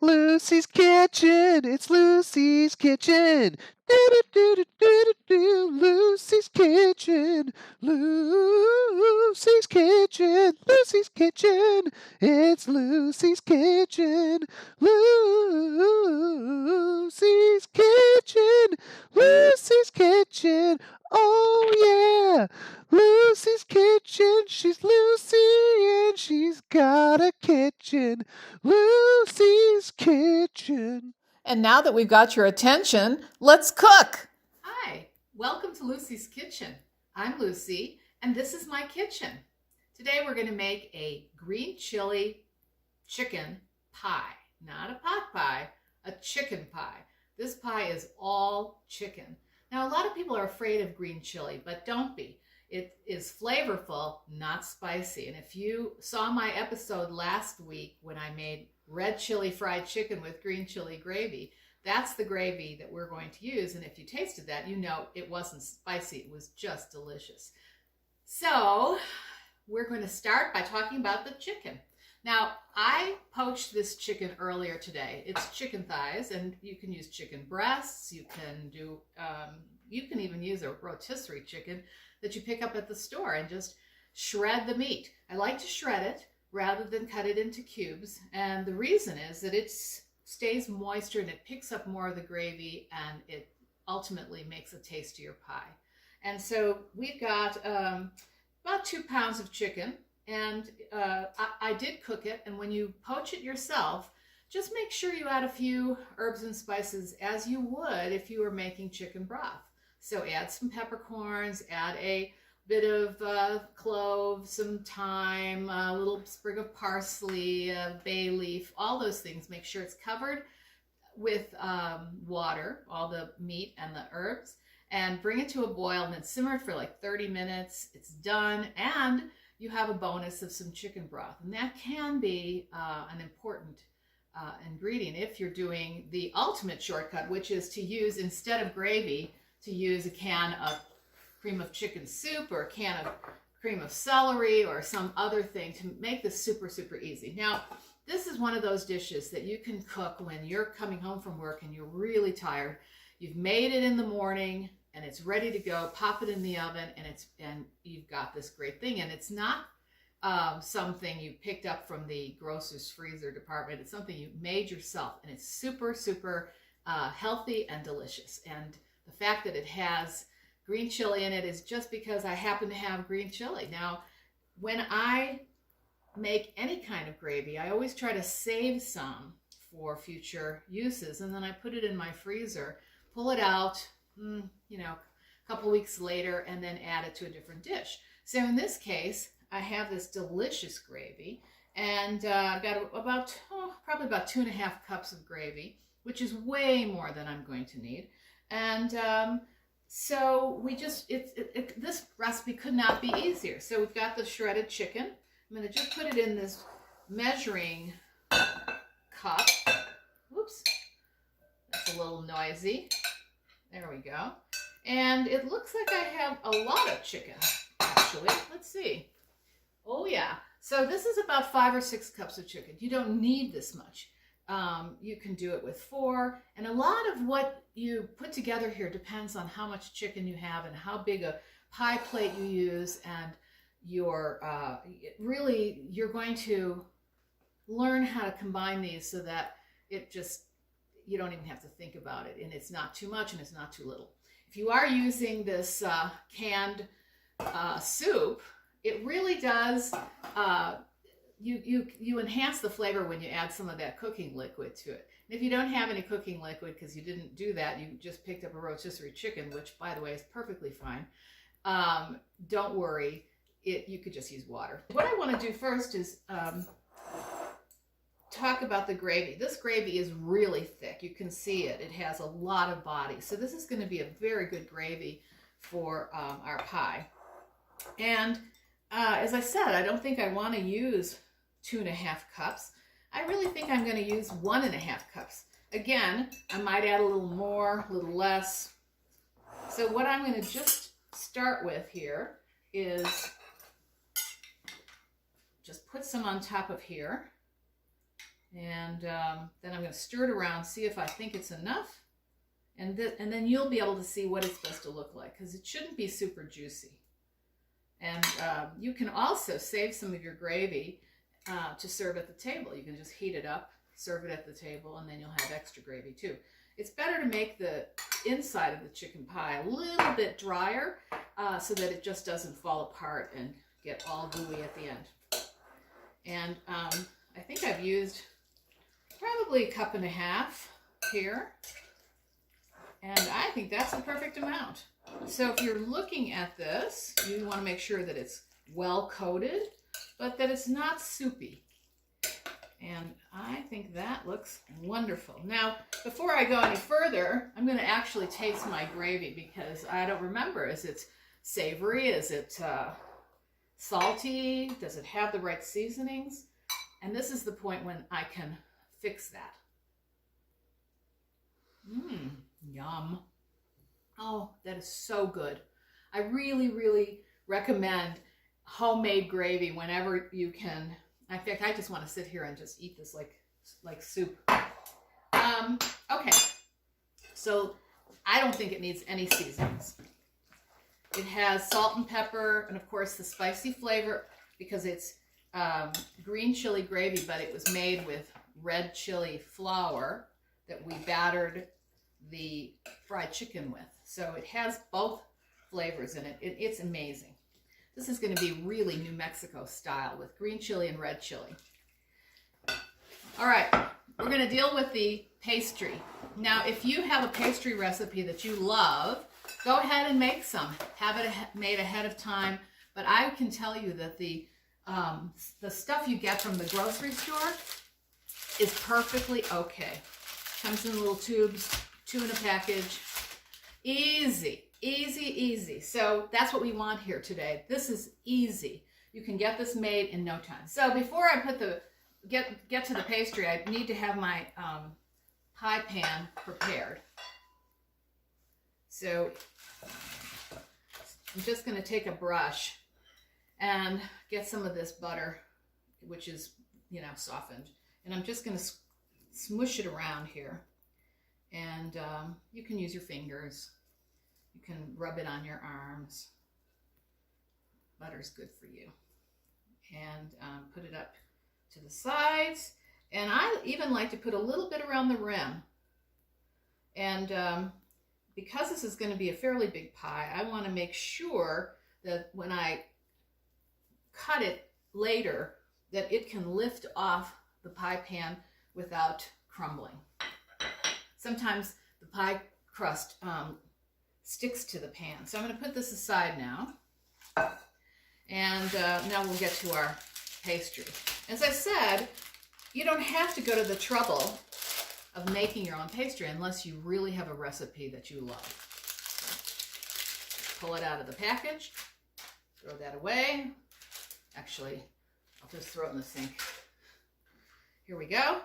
Lucy's Kitchen. It's Lucy's Kitchen. Do-do-do-do-do-do. Lucy's Kitchen. Lucy's Kitchen. Lucy's Kitchen. It's Lucy's Kitchen. Lucy's Kitchen. Lucy's Kitchen. Oh yeah. Lucy's Kitchen. She's Lucy and she's got a kitchen. Lucy's Kitchen. And now that we've got your attention, let's cook. Hi, welcome to Lucy's Kitchen. I'm Lucy, and this is my kitchen. Today we're going to make a green chili chicken pie. Not a pot pie, a chicken pie. This pie is all chicken. Now, a lot of people are afraid of green chili, but don't be. It is flavorful, not spicy. And if you saw my episode last week when I made red chili fried chicken with green chili gravy, that's the gravy that we're going to use. And if you tasted that, you know it wasn't spicy. It was just delicious. So we're going to start by talking about the chicken. Now, I poached this chicken earlier today. It's chicken thighs, and you can use chicken breasts. You can even use a rotisserie chicken that you pick up at the store and just shred the meat. I like to shred it rather than cut it into cubes. And the reason is that it stays moister and it picks up more of the gravy, and it ultimately makes a tastier pie. And so we've got about 2 pounds of chicken, and I did cook it. And when you poach it yourself, just make sure you add a few herbs and spices as you would if you were making chicken broth. So add some peppercorns, add a bit of clove, some thyme, a little sprig of parsley, bay leaf, all those things. Make sure it's covered with water, all the meat and the herbs, and bring it to a boil and then simmer it for like 30 minutes. It's done, and you have a bonus of some chicken broth. And that can be an important ingredient if you're doing the ultimate shortcut, which is to use, instead of gravy, to use a can of cream of chicken soup or a can of cream of celery or some other thing to make this super, super easy. Now, this is one of those dishes that you can cook when you're coming home from work and you're really tired. You've made it in the morning and it's ready to go. Pop it in the oven and you've got this great thing. And it's not something you picked up from the grocer's freezer department. It's something you made yourself, and it's super, super healthy and delicious. And the fact that it has green chili in it is just because I happen to have green chili. Now, when I make any kind of gravy, I always try to save some for future uses, and then I put it in my freezer, pull it out, a couple weeks later, and then add it to a different dish. So in this case, I have this delicious gravy, and I've got probably about 2.5 cups of gravy, which is way more than I'm going to need. And so we just, this recipe could not be easier. So we've got the shredded chicken. I'm going to just put it in this measuring cup. Whoops, that's a little noisy. There we go. And it looks like I have a lot of chicken, actually. Let's see. Oh yeah. So this is about 5 or 6 cups of chicken. You don't need this much. You can do it with 4, and a lot of what you put together here depends on how much chicken you have and how big a pie plate you use, and you're going to learn how to combine these so that you don't even have to think about it, and it's not too much and it's not too little. If you are using this canned soup, it really does you enhance the flavor when you add some of that cooking liquid to it. And if you don't have any cooking liquid because you didn't do that, you just picked up a rotisserie chicken, which, by the way, is perfectly fine. Don't worry, you could just use water. What I want to do first is talk about the gravy. This gravy is really thick. You can see it. It has a lot of body. So this is going to be a very good gravy for our pie. And as I said, I don't think I want to use 2.5 cups. I really think I'm going to use 1.5 cups. Again, I might add a little more, a little less. So what I'm going to just start with here is just put some on top of here. And then I'm going to stir it around, see if I think it's enough. And then you'll be able to see what it's supposed to look like, because it shouldn't be super juicy. And you can also save some of your gravy to serve at the table. You can just heat it up, serve it at the table, and then you'll have extra gravy too. It's better to make the inside of the chicken pie a little bit drier so that it just doesn't fall apart and get all gooey at the end. And I think I've used probably 1.5 cups here. And I think that's the perfect amount. So if you're looking at this, you want to make sure that it's well coated, but that it's not soupy. And I think that looks wonderful. Now, before I go any further, I'm going to actually taste my gravy, because I don't remember. Is it savory? Is it salty? Does it have the right seasonings? And this is the point when I can fix that. Yum. Oh, that is so good. I really, really recommend homemade gravy whenever you can. In fact, I just want to sit here and just eat this like soup. Okay, so I don't think it needs any seasonings. It has salt and pepper, and of course the spicy flavor, because it's green chili gravy, but it was made with red chili flour that we battered the fried chicken with. So it has both flavors in it. It's amazing. This is going to be really New Mexico style with green chili and red chili. All right, we're going to deal with the pastry. Now, if you have a pastry recipe that you love, go ahead and make some. Have it made ahead of time. But I can tell you that the stuff you get from the grocery store is perfectly okay. Comes in little tubes, 2 in a package. Easy, easy, easy. So that's what we want here today. This is easy. You can get this made in no time. So before I put get to the pastry, I need to have my pie pan prepared. So I'm just going to take a brush and get some of this butter, which is, softened. And I'm just going to smush it around here. And you can use your fingers. You can rub it on your arms. Butter's good for you. And put it up to the sides. And I even like to put a little bit around the rim. And because this is going to be a fairly big pie, I want to make sure that when I cut it later, that it can lift off the pie pan without crumbling. Sometimes the pie crust sticks to the pan. So I'm going to put this aside now. And now we'll get to our pastry. As I said, you don't have to go to the trouble of making your own pastry unless you really have a recipe that you love. Pull it out of the package. Throw that away. Actually, I'll just throw it in the sink. Here we go.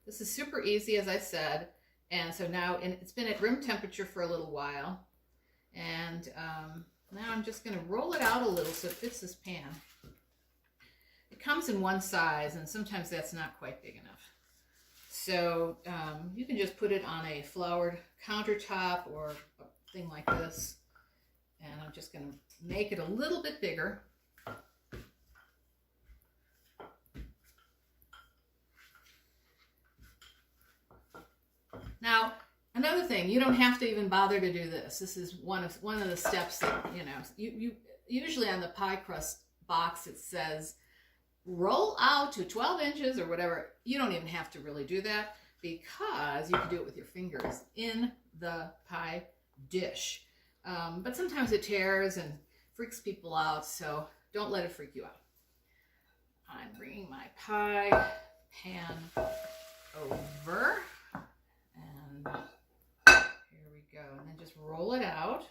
This is super easy, as I said. And so now it's been at room temperature for a little while. And now I'm just going to roll it out a little so it fits this pan. It comes in one size, and sometimes that's not quite big enough. So you can just put it on a floured countertop or a thing like this. And I'm just going to make it a little bit bigger. Now, another thing, you don't have to even bother to do this. This is one of the steps that, you usually on the pie crust box it says roll out to 12 inches or whatever. You don't even have to really do that because you can do it with your fingers in the pie dish. But sometimes it tears and freaks people out, so don't let it freak you out. I'm bringing my pie pan over. And here we go. And then just roll it out.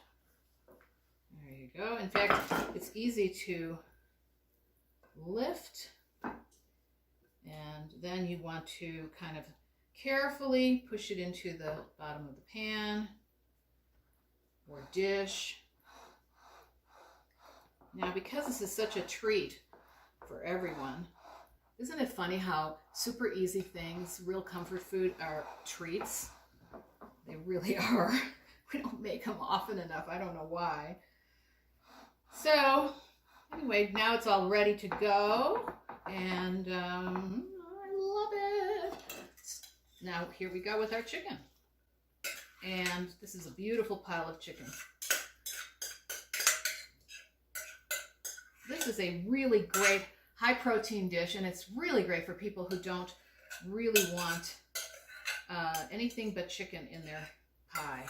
There you go. In fact, it's easy to lift. And then you want to kind of carefully push it into the bottom of the pan or dish. Now, because this is such a treat for everyone, Isn't it funny how super easy things, real comfort food, are treats? They really are. We don't make them often enough. I don't know why. So anyway, now it's all ready to go. And I love it. Now here we go with our chicken. And this is a beautiful pile of chicken. This is a really great high protein dish, and it's really great for people who don't really want anything but chicken in their pie.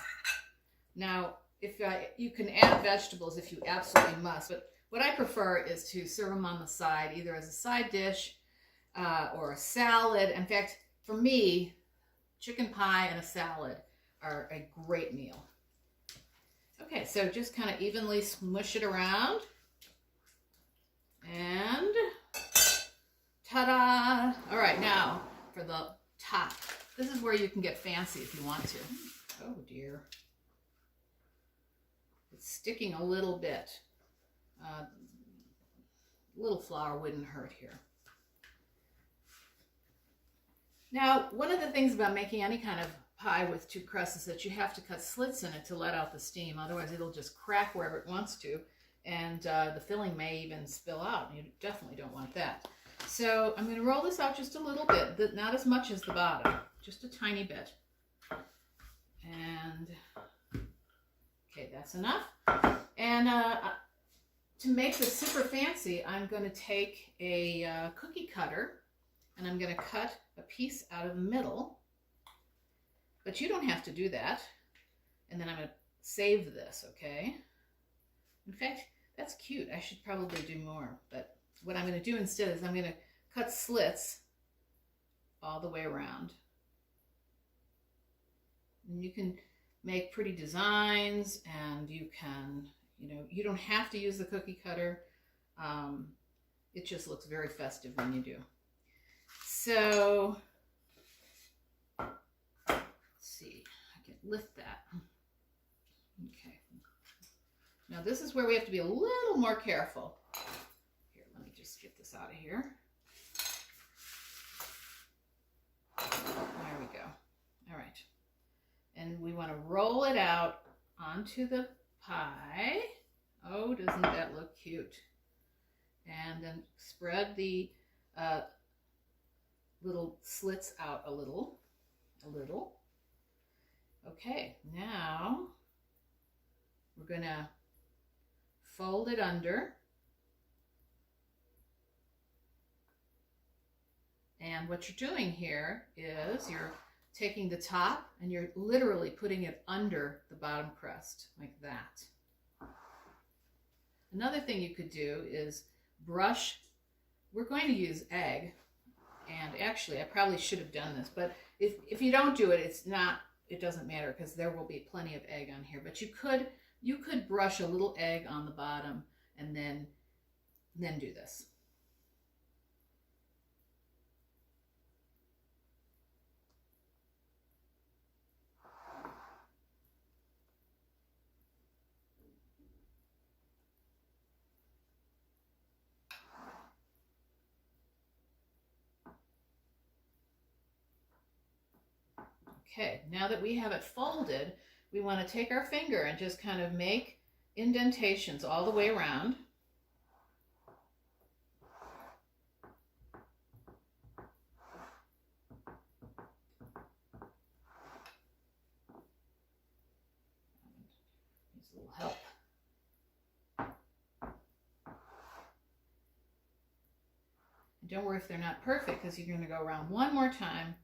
Now, if you can add vegetables if you absolutely must, but what I prefer is to serve them on the side, either as a side dish or a salad. In fact, for me, chicken pie and a salad are a great meal. Okay, so just kind of evenly smush it around. And ta-da! All right, now for the top. This is where you can get fancy if you want to. Oh dear. It's sticking a little bit. A little flour wouldn't hurt here. Now, one of the things about making any kind of pie with two crusts is that you have to cut slits in it to let out the steam. Otherwise, it'll just crack wherever it wants to. And the filling may even spill out. You definitely don't want that. So I'm going to roll this out just a little bit, not as much as the bottom, just a tiny bit. And okay, that's enough. And to make this super fancy, I'm going to take a cookie cutter and I'm going to cut a piece out of the middle. But you don't have to do that. And then I'm going to save this, okay? In fact, that's cute. I should probably do more. But what I'm going to do instead is I'm going to cut slits all the way around. And you can make pretty designs, and you can, you don't have to use the cookie cutter. It just looks very festive when you do. So, let's see. I can lift that. Okay. Now this is where we have to be a little more careful. Here, let me just get this out of here. There we go. All right. And we want to roll it out onto the pie. Oh, doesn't that look cute? And then spread the little slits out a little. Okay, now we're going to fold it under. And what you're doing here is you're taking the top and you're literally putting it under the bottom crust, like that. Another thing you could do is brush. We're going to use egg, and actually I probably should have done this, but if you don't do it, it doesn't matter because there will be plenty of egg on here. But you could brush a little egg on the bottom and then do this. Okay, now that we have it folded, we want to take our finger and just kind of make indentations all the way around. Needs a little help. And don't worry if they're not perfect, because you're going to go around one more time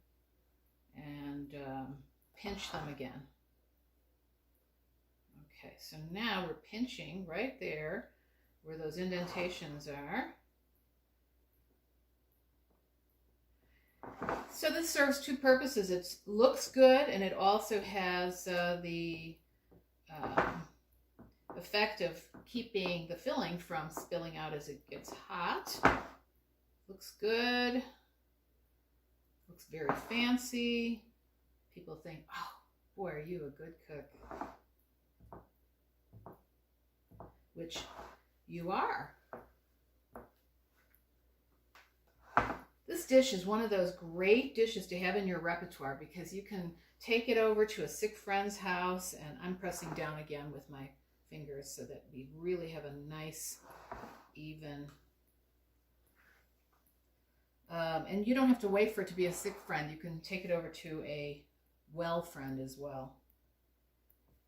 and pinch them again. Okay, so now we're pinching right there where those indentations are. So this serves two purposes. It looks good, and it also has the effect of keeping the filling from spilling out as it gets hot. Looks good. Looks very fancy. People think, oh, boy, are you a good cook. Which you are. This dish is one of those great dishes to have in your repertoire because you can take it over to a sick friend's house, and I'm pressing down again with my fingers so that we really have a nice, even, and you don't have to wait for it to be a sick friend. You can take it over to a well friend as well.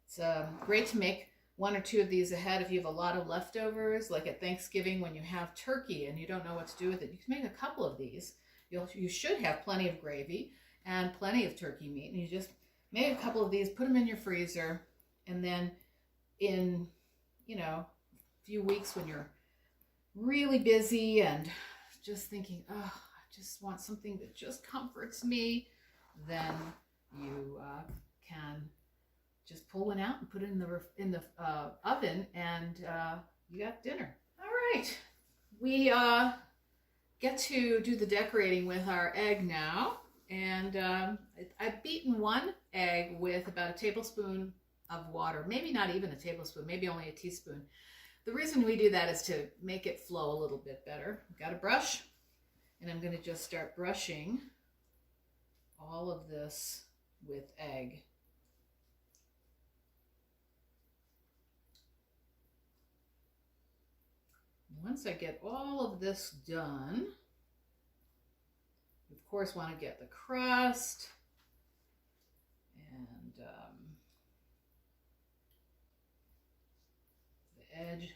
It's great to make one or two of these ahead if you have a lot of leftovers, like at Thanksgiving when you have turkey and you don't know what to do with it. You can make a couple of these. You should have plenty of gravy and plenty of turkey meat, and you just make a couple of these, put them in your freezer, and then in, a few weeks when you're really busy and just thinking, oh, I just want something that just comforts me, then you can just pull one out and put it in the oven, and you got dinner. All right, we get to do the decorating with our egg now, and I've beaten one egg with about a tablespoon of water, maybe not even a tablespoon, maybe only a teaspoon. The reason we do that is to make it flow a little bit better. I've got a brush, and I'm going to just start brushing all of this with egg. Once I get all of this done, you of course want to get the crust and the edge.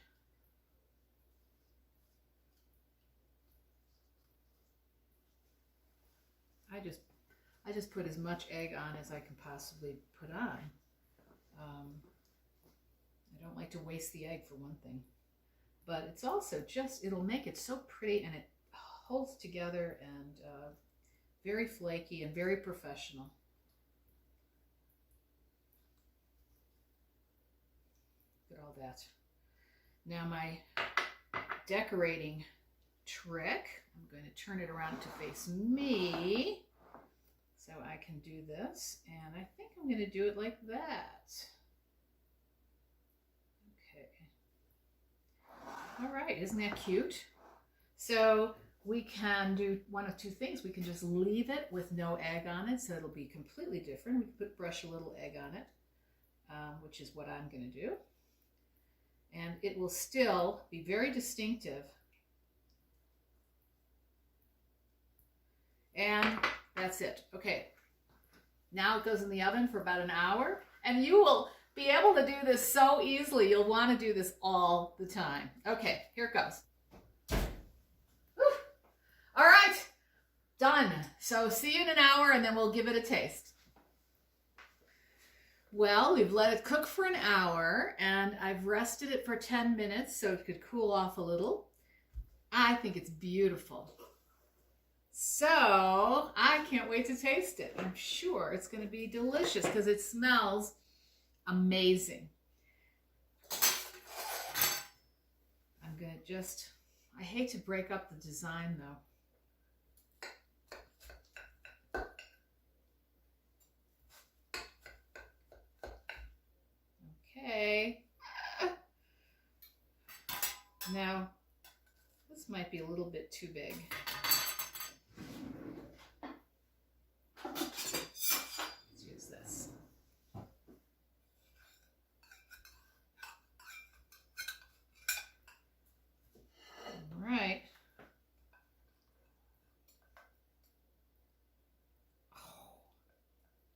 I just put as much egg on as I can possibly put on. I don't like to waste the egg, for one thing. But it's also it'll make it so pretty, and it holds together, and very flaky and very professional. Look at all that. Now my decorating trick, I'm going to turn it around to face me so I can do this, and I think I'm going to do it like that. All right, isn't that cute? So we can do one of two things. We can just leave it with no egg on it, so it'll be completely different. We can brush a little egg on it, which is what I'm going to do. And it will still be very distinctive. And that's it. Okay, now it goes in the oven for about an hour, and you will be able to do this so easily. You'll want to do this all the time. Okay, here it goes. Whew. All right, done. So see you in an hour, and then we'll give it a taste. Well, we've let it cook for an hour, and I've rested it for 10 minutes so it could cool off a little. I think it's beautiful. So I can't wait to taste it. I'm sure it's going to be delicious because it smells amazing. I'm going to I hate to break up the design though. Okay. Now, this might be a little bit too big. Let's use this. All right. Oh,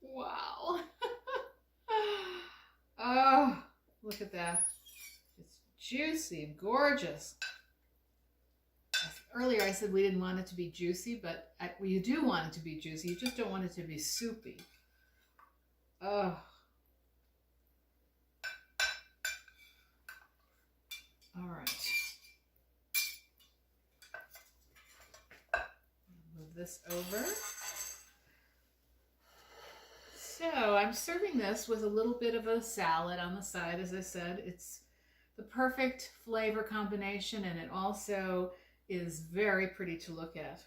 wow. Oh, look at that. It's juicy and gorgeous. Earlier I said we didn't want it to be juicy, but you do want it to be juicy. You just don't want it to be soupy. Oh. All right. Move this over. So I'm serving this with a little bit of a salad on the side. As I said, it's the perfect flavor combination, and it also is very pretty to look at.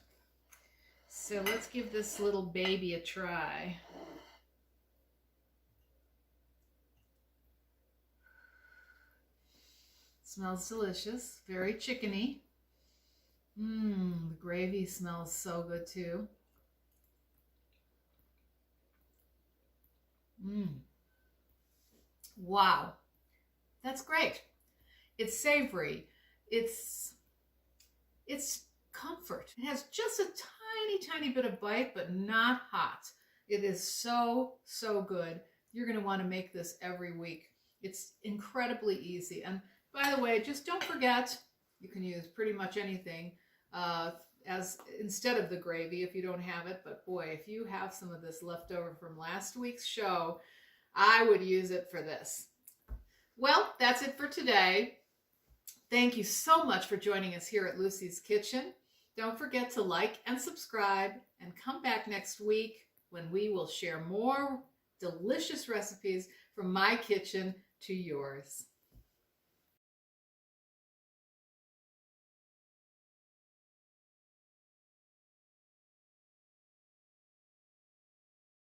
So let's give this little baby a try. Smells delicious, very chickeny. The gravy smells so good too. Wow, that's great. It's savory. It's it's comfort. It has just a tiny bit of bite, but not hot. It is so, so good. You're going to want to make this every week. It's incredibly easy. And by the way, just don't forget, you can use pretty much anything as instead of the gravy if you don't have it. But boy, if you have some of this left over from last week's show, I would use it for this. Well, that's it for today. Thank you so much for joining us here at Lucy's Kitchen. Don't forget to like and subscribe and come back next week when we will share more delicious recipes from my kitchen to yours.